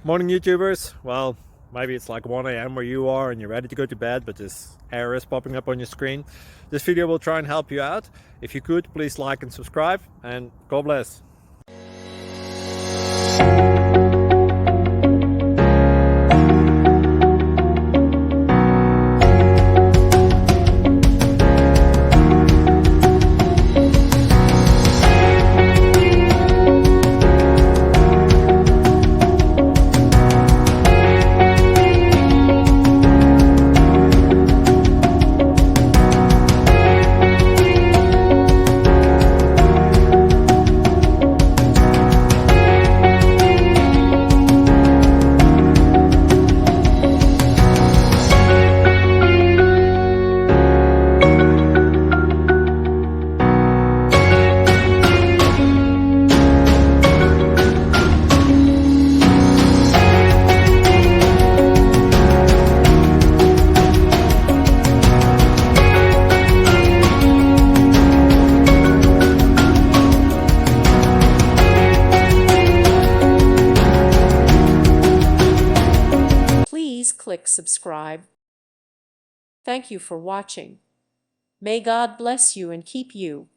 Morning YouTubers. Well, maybe it's like 1 a.m. where you are and you're ready to go to bed, but this error is popping up on your screen. This video will try and help you out. If you could, please like and subscribe, and God bless. Please click subscribe. Thank you for watching. May God bless you and keep you.